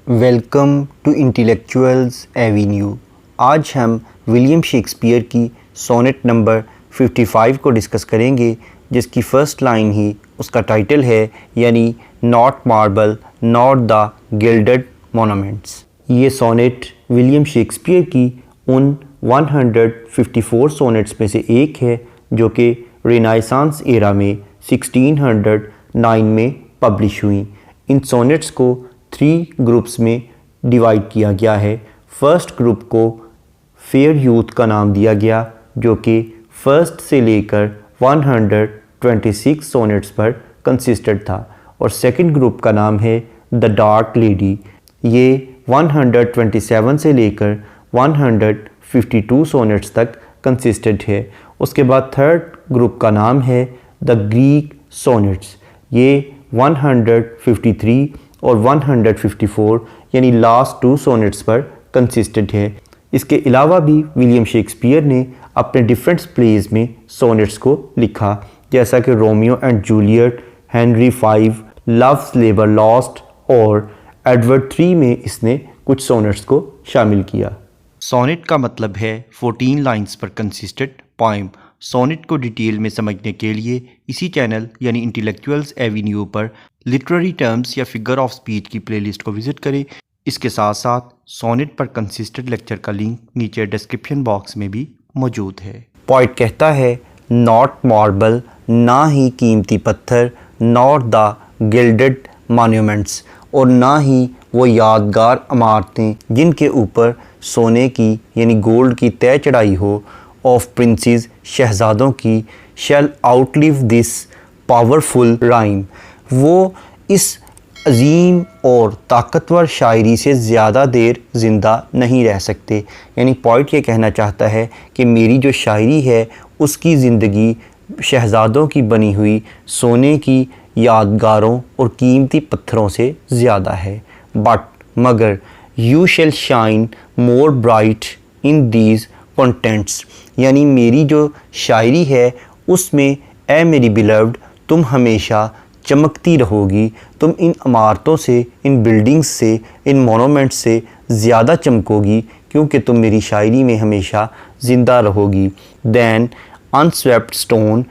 Welcome to intellectuals Avenue. आज हम William Shakespeare की सोनेट नंबर 55 को डिस्कस करेंगे, जिसकी फ़र्स्ट लाइन ही उसका टाइटल है, यानी not marble not the gilded monuments. ये सोनेट विलियम शेक्सपियर की उन 154 सोनेट्स में से एक है जो कि रेनेसांस एरा में 1609 में पब्लिश हुई। इन सोनेट्स को 3 ग्रुप्स में डिवाइड किया गया है। फर्स्ट ग्रुप को फेयर यूथ का नाम दिया गया, जो कि फर्स्ट से लेकर 126 सोनेट्स पर कंसिस्टेड था, और सेकंड ग्रुप का नाम है द डार्क लेडी। ये 127 से लेकर 152 सोनेट्स तक कंसिस्टेड है। उसके बाद थर्ड ग्रुप का नाम है द ग्रीक सोनेट्स। ये 153 और 154 यानी लास्ट 2 सोनेट्स पर कंसिस्टेड है। इसके अलावा भी विलियम शेक्सपियर ने अपने डिफरेंट प्लेज में सोनेट्स को लिखा, जैसा कि Romeo and Juliet, Henry V, loves labour lost और एडवर्ड III में इसने कुछ सोनेट्स को शामिल किया। सोनेट का मतलब है 14 लाइंस पर कंसिस्टेड पोएम। सोनेट को डिटेल में समझने के लिए इसी चैनल यानी इंटेलेक्चुअल्स एवेन्यू पर लिटरेरी टर्म्स या फिगर ऑफ स्पीच की प्लेलिस्ट को विज़िट करें। इसके साथ साथ सोनेट पर कंसिस्टेड लेक्चर का लिंक नीचे डिस्क्रिप्शन बॉक्स में भी मौजूद है। पॉइंट कहता है, नॉट मार्बल, ना ही कीमती पत्थर, नॉट द गिल्डेड मॉन्यूमेंट्स, और ना ही वो यादगार इमारतें जिनके ऊपर सोने की यानी गोल्ड की तय चढ़ाई हो, ऑफ प्रिंसेस, शहज़ादों की, शैल आउटलिव दिस पावरफुल राइम। वो इस अजीम और ताकतवर शायरी से ज़्यादा देर ज़िंदा नहीं रह सकते। यानी पॉइंट ये कहना चाहता है कि मेरी जो शायरी है उसकी ज़िंदगी शहज़ादों की बनी हुई सोने की यादगारों और कीमती पत्थरों से ज़्यादा है। मगर you shall shine more bright in these contents, यानी मेरी जो शायरी है उसमें ए मेरी बिलव्ड, तुम हमेशा चमकती रहोगी। तुम इन इमारतों से, इन बिल्डिंग्स से, इन मोनूमेंट्स से ज़्यादा चमकोगी, क्योंकि तुम मेरी शायरी में हमेशा ज़िंदा रहोगी। दैन अनस्वेप्ट स्टोन,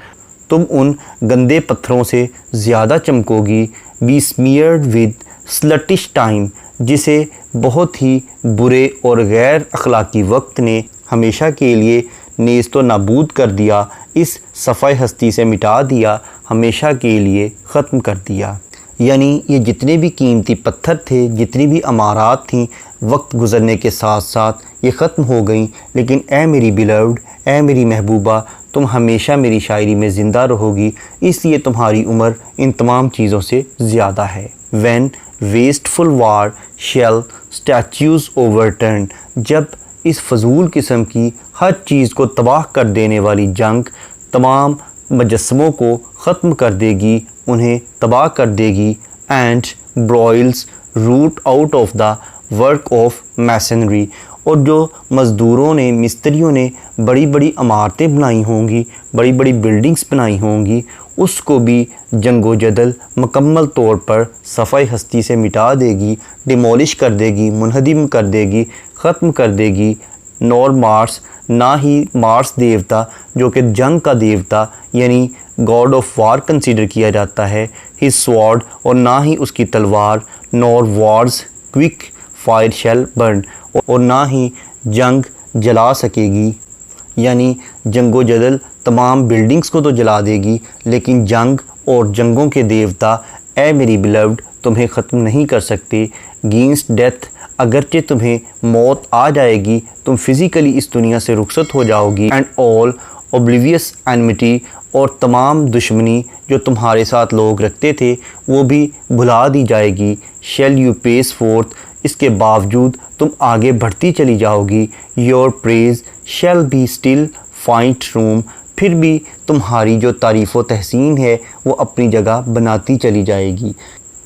तुम उन गंदे पत्थरों से ज़्यादा चमकोगी। बी स्मीयर्ड विद स्लटिश टाइम, जिसे बहुत ही बुरे और गैर अखलाकी वक्त ने हमेशा के लिए नेस्त व नाबूद कर दिया, इस सफ़ाई हस्ती से मिटा दिया, हमेशा के लिए ख़त्म कर दिया। यानी ये जितने भी कीमती पत्थर थे, जितनी भी इमारत थीं, वक्त गुज़रने के साथ साथ ये ख़त्म हो गई। लेकिन ए मेरी बिलव्ड, ए मेरी महबूबा, तुम हमेशा मेरी शायरी में ज़िंदा रहोगी, इसलिए तुम्हारी उम्र इन तमाम चीज़ों से ज़्यादा है। When wasteful war shall statues overturn, जब इस फजूल किस्म की हर चीज़ को तबाह कर देने वाली जंग तमाम मुजस्समों को ख़त्म कर देगी, उन्हें तबाह कर देगी। And broils root out of the work of masonry, और जो मज़दूरों ने, मिस्त्रियों ने बड़ी बड़ी इमारतें बनाई होंगी, बड़ी बड़ी बिल्डिंग्स बनाई होंगी, उसको भी जंगो जदल मुकम्मल तौर पर सफ़ाई हस्ती से मिटा देगी, डिमोलिश कर देगी, मुनहदिम कर देगी, ख़त्म कर देगी। नॉर मार्स, ना ही मार्स देवता जो कि जंग का देवता यानी गॉड ऑफ वार कंसीडर किया जाता है, हिज स्वॉर्ड, और ना ही उसकी तलवार। नॉर वॉर्स क्विक फायर शैल बर्न, और ना ही जंग जला सकेगी। यानी जंगो जदल तमाम बिल्डिंग्स को तो जला देगी, लेकिन जंग और जंगों के देवता ए मेरी बिलव्ड तुम्हें ख़त्म नहीं कर सकते। गेंस्ट डेथ, अगरचे तुम्हें मौत आ जाएगी, तुम फिज़िकली इस दुनिया से रुखसत हो जाओगी। एंड ऑल ओब्लिवियस एनमिटी, और तमाम दुश्मनी जो तुम्हारे साथ लोग रखते थे वो भी भुला दी जाएगी। शैल यू पेस फोर्थ, इसके बावजूद तुम आगे बढ़ती चली जाओगी। Your praise shall be still find room, फिर भी तुम्हारी जो तारीफ़ व तहसीन है वो अपनी जगह बनाती चली जाएगी।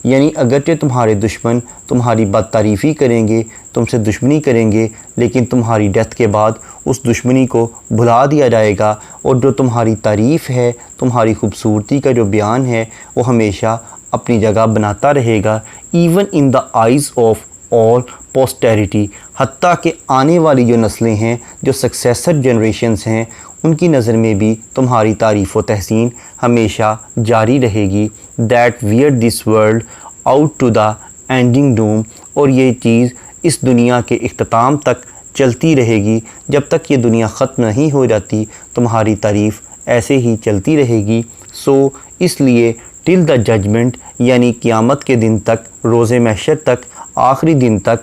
यानी अगरचे तुम्हारे दुश्मन तुम्हारी बदतारीफ़ी करेंगे, तुमसे दुश्मनी करेंगे, लेकिन तुम्हारी डेथ के बाद उस दुश्मनी को भुला दिया जाएगा, और जो तुम्हारी तारीफ़ है, तुम्हारी खूबसूरती का जो बयान है वो हमेशा अपनी जगह बनाता रहेगा। Even in the eyes of all posterity, हत्ता कि आने वाली जो नस्लें हैं, जो सक्सेसर जनरेशन्स हैं, उनकी नज़र में भी तुम्हारी तारीफ़ व तहसीन हमेशा जारी रहेगी। That wear this world out to the ending doom, और ये चीज़ इस दुनिया के इख्तिताम तक चलती रहेगी। जब तक ये दुनिया ख़त्म नहीं हो जाती तुम्हारी तारीफ़ ऐसे ही चलती रहेगी। सो इसलिए टिल द जजमेंट, यानी क़यामत के दिन तक, रोज़े महशर तक, आखिरी दिन तक,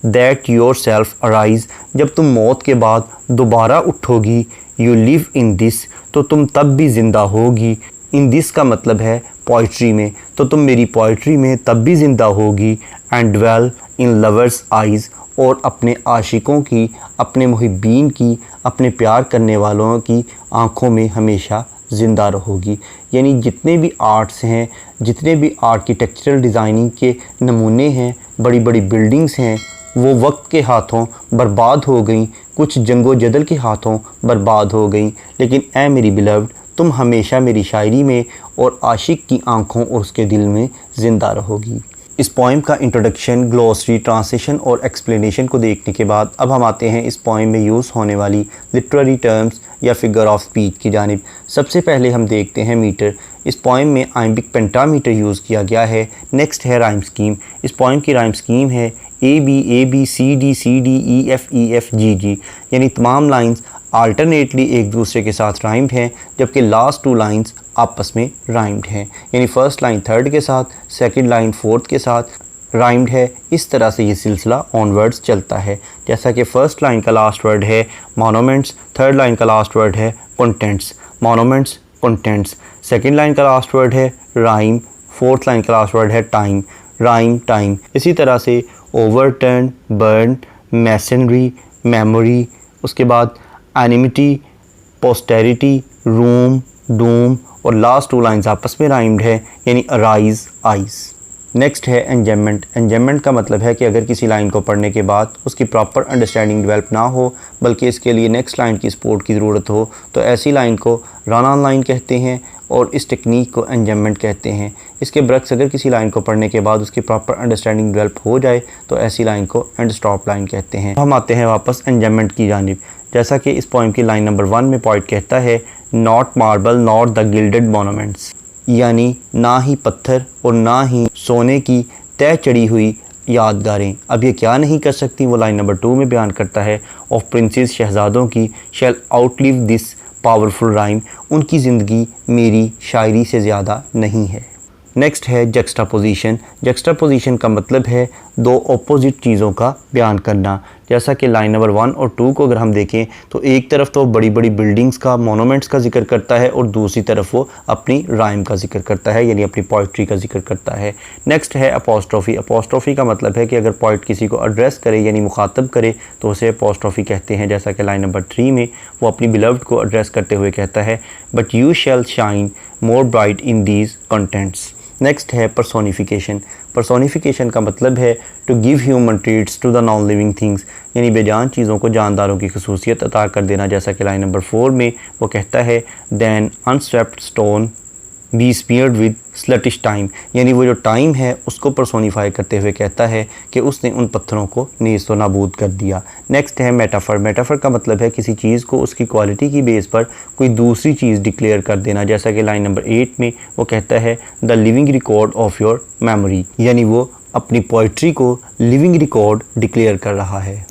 दैट योर सेल्फ अराइज़, जब तुम मौत के बाद दोबारा उठोगी, यू लिव इन दिस, तो तुम तब भी ज़िंदा होगी। इन दिस का मतलब है पोइट्री में, तो तुम मेरी पोइट्री में तब भी ज़िंदा होगी। And dwell in lovers eyes, और अपने आशिकों की, अपने मुहिब्बीन की, अपने प्यार करने वालों की आँखों में हमेशा ज़िंदा रहोगी। यानी जितने भी आर्ट्स हैं, जितने भी आर्किटेक्चरल डिज़ाइनिंग के नमूने हैं, बड़ी बड़ी बिल्डिंग्स हैं, वो वक्त के हाथों बर्बाद हो गई, कुछ जंगो जदल के हाथों बर्बाद हो गई। लेकिन ए मेरी बिलव्ड, तुम हमेशा मेरी शायरी में और आशिक की आँखों और उसके दिल में ज़िंदा रहोगी। इस पोइम का इंट्रोडक्शन, ग्लॉसरी, ट्रांसलेशन और एक्सप्लेनेशन को देखने के बाद अब हम आते हैं इस पोइम में यूज़ होने वाली लिटरेरी टर्म्स या फिगर ऑफ स्पीच की जानिब। सबसे पहले हम देखते हैं मीटर। इस पोइम में आइम्बिक पेंटामीटर यूज़ किया गया है। नेक्स्ट है राइम स्कीम। इस पोइम की राइम स्कीम है A B C D E F G G, यानी तमाम लाइंस अल्टरनेटली एक दूसरे के साथ राइम्ड हैं, जबकि लास्ट टू लाइंस आपस में राइम्ड हैं। यानी फ़र्स्ट लाइन थर्ड के साथ, सेकंड लाइन फोर्थ के साथ राइम्ड है। इस तरह से ये सिलसिला ऑनवर्ड्स चलता है। जैसा कि फ़र्स्ट लाइन का लास्ट वर्ड है मोनूमेंट्स, थर्ड लाइन का लास्ट वर्ड है contents, monuments contents. Second line का लास्ट वर्ड है राइम, फोर्थ लाइन का लास्ट वर्ड है टाइम, राइम टाइम। इसी तरह से ओवरटर्न, बर्न, मैसनरी, मेमोरी, उसके बाद एनिमिटी, पोस्टेरिटी, रूम, डूम, और लास्ट टू लाइंस आपस में राइम्ड है, यानी अराइज, आइज। नेक्स्ट है एंजॉयमेंट। एंजॉयमेंट का मतलब है कि अगर किसी लाइन को पढ़ने के बाद उसकी प्रॉपर अंडरस्टैंडिंग डेवलप ना हो, बल्कि इसके लिए नेक्स्ट लाइन की सपोर्ट की ज़रूरत हो, तो ऐसी लाइन को रन ऑन लाइन कहते हैं और इस टेक्निक को एंजॉयमेंट कहते हैं। इसके बरक्स अगर किसी लाइन को पढ़ने के बाद उसकी प्रॉपर अंडरस्टैंडिंग डेवलप हो जाए तो ऐसी लाइन को एंड स्टॉप लाइन कहते हैं। हम आते हैं वापस एंजॉयमेंट की जानिब। जैसा कि इस पोइम की लाइन नंबर 1 में पोइट कहता है, not marble not the gilded monuments, यानी ना ही पत्थर और ना ही सोने की तय चढ़ी हुई यादगारें अब ये क्या नहीं कर सकती, वो लाइन नंबर 2 में बयान करता है। ऑफ प्रिंसेस, शहज़ादों की, शैल आउटलिव दिस पावरफुल राइम, उनकी ज़िंदगी मेरी शायरी से ज़्यादा नहीं है। नेक्स्ट है जक्स्टापोजिशन। जक्स्टापोजिशन का मतलब है दो अपोजिट चीज़ों का बयान करना। जैसा कि लाइन नंबर 1 और 2 को अगर हम देखें तो एक तरफ तो बड़ी बड़ी बिल्डिंग्स का, मोनूमेंट्स का जिक्र करता है और दूसरी तरफ वो अपनी राइम का जिक्र करता है, यानी अपनी पोइट्री का जिक्र करता है। नेक्स्ट है अपोस्ट्रोफी। अपोस्ट्रोफी का मतलब है कि अगर पोइट किसी को एड्रेस करे यानी मुखातब करे तो उसे अपोस्ट्रोफी कहते हैं। जैसा कि लाइन नंबर 3 में वो अपनी बिलव्ड को एड्रेस करते हुए कहता है, but you shall shine more bright in these contents. Next है पर्सोनिफिकेशन। पर्सोनिफिकेशन का मतलब है to give human traits to the non living things, यानी बेजान चीज़ों को जानदारों की खसूसियत अता कर देना। जैसा कि लाइन नंबर 4 में वो कहता है, then unswept stone besmeared with sluttish time, यानी वो जो टाइम है उसको पर्सोनीफाई करते हुए कहता है कि उसने उन पत्थरों को नेस्त व नाबूद कर दिया। नेक्स्ट है मेटाफर। मेटाफर का मतलब है किसी चीज़ को उसकी क्वालिटी की बेस पर कोई दूसरी चीज़ डिक्लेयर कर देना। जैसा कि लाइन नंबर 8 में वो कहता है, the living record of your memory, यानी वो अपनी पोइट्री को लिविंग रिकॉर्ड डिक्लेयर कर रहा है।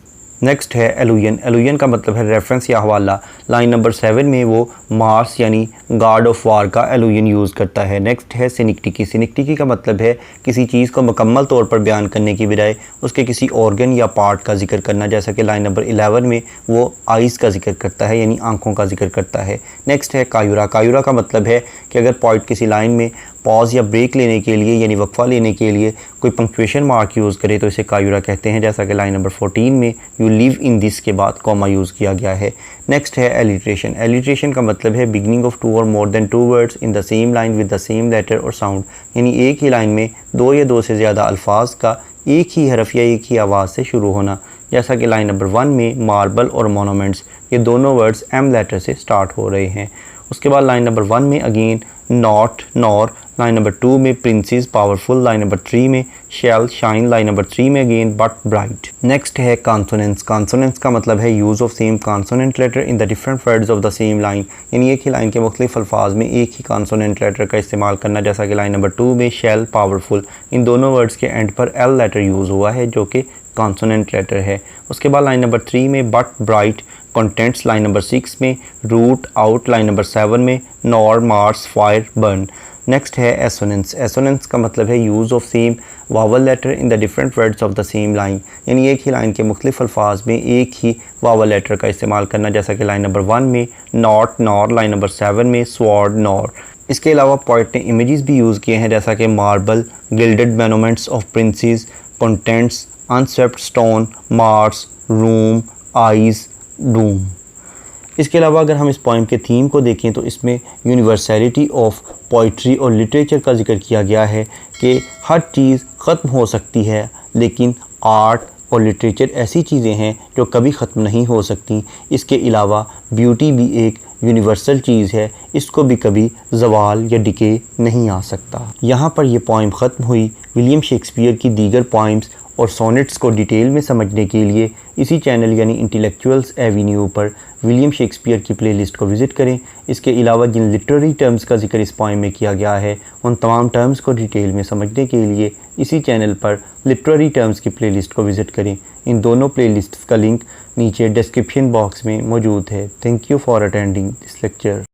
नेक्स्ट है एलुयन। एलुयन का मतलब है रेफरेंस या हवाला। लाइन नंबर 7 में वो मार्स यानी गॉड ऑफ वार का एलुयन यूज़ करता है। नेक्स्ट है सिनिक्टिकी। सिनिक्टिकी का मतलब है किसी चीज़ को मुकम्मल तौर पर बयान करने की बजाय उसके किसी ऑर्गन या पार्ट का जिक्र करना। जैसा कि लाइन नंबर 11 में वो आइज़ का जिक्र करता है, यानी आँखों का जिक्र करता है। नेक्स्ट है कायूरा। कायूरा का मतलब है कि अगर पोइट किसी लाइन में पॉज या ब्रेक लेने के लिए यानी वक्फा लेने के लिए कोई पंक्चुएशन मार्क यूज़ करे तो इसे कायूरा कहते हैं। जैसा कि लाइन नंबर 14 में यू लिव इन दिस के बाद कॉमा यूज़ किया गया है। नेक्स्ट है एलिट्रेशन। एलिट्रेशन का मतलब है बिगनिंग ऑफ 2 और more than 2 words in the same line with the same letter और साउंड, यानी एक ही लाइन में 2 या 2 से ज़्यादा अल्फाज का एक ही हरफ या एक ही आवाज़ से शुरू होना। जैसा कि लाइन नंबर 1 में मार्बल और मोनूमेंट्स, ये दोनों वर्ड्स एम लेटर से स्टार्ट हो रहे हैं। उसके बाद लाइन नंबर 1 में again not, nor, line number 2 में प्रिंसेस पावरफुल, लाइन नंबर 3 में शेल शाइन, लाइन नंबर 3 में अगेन बट ब्राइट। नेक्स्ट है कॉन्सोनेंट्स। कॉन्सोनेंट्स का मतलब है use of same consonant letter in the different words of the same line, यानी एक ही line के मुख्तलिफ अल्फाज में एक ही कॉन्सोनेंट लेटर का इस्तेमाल करना, जैसा कि लाइन नंबर 2 में शेल पावरफुल, इन दोनों वर्ड्स के एंड पर एल लेटर यूज़ हुआ है जो कि कॉन्सोनेंट लेटर है। उसके बाद लाइन नंबर 3 में but bright, contents line number 6 में, रूट आउट लाइन नंबर 7 में, nor Mars fire burn. Next है एसोनेंस। एसोनेंस का मतलब है use of same vowel letter in the different words of the same line, यानी एक ही line के मुख्तलिफ अल्फाज में एक ही वावल लेटर का इस्तेमाल करना, जैसा कि लाइन नंबर 1 में नॉट नॉर, लाइन नंबर 7 में स्वॉर्ड नॉर। इसके अलावा पोएट ने इमेजेस भी यूज़ किए हैं, जैसा कि marble, gilded monuments of princess, contents, unswept stone, Mars, room, eyes, Doom. इसके अलावा अगर हम इस पोइम के थीम को देखें तो इसमें यूनिवर्सलिटी ऑफ पोइट्री और लिटरेचर का जिक्र किया गया है कि हर चीज़ ख़त्म हो सकती है, लेकिन आर्ट और लिटरेचर ऐसी चीज़ें हैं जो कभी ख़त्म नहीं हो सकती। इसके अलावा ब्यूटी भी एक यूनिवर्सल चीज़ है, इसको भी कभी ज़वाल या डिके नहीं आ सकता। यहाँ पर यह पोइम ख़त्म हुई। विलियम शेक्सपियर की दीगर पोइम्स और सोनेट्स को डिटेल में समझने के लिए इसी चैनल यानी इंटेलेक्चुअल्स एवेन्यू पर विलियम शेक्सपियर की प्लेलिस्ट को विज़िट करें। इसके अलावा जिन लिटरेरी टर्म्स का जिक्र इस पोइम में किया गया है, उन तमाम टर्म्स को डिटेल में समझने के लिए इसी चैनल पर लिटरेरी टर्म्स की प्लेलिस्ट को विज़िट करें। इन दोनों प्लेलिस्ट्स का लिंक नीचे डिस्क्रिप्शन बॉक्स में मौजूद है। Thank you for attending this lecture.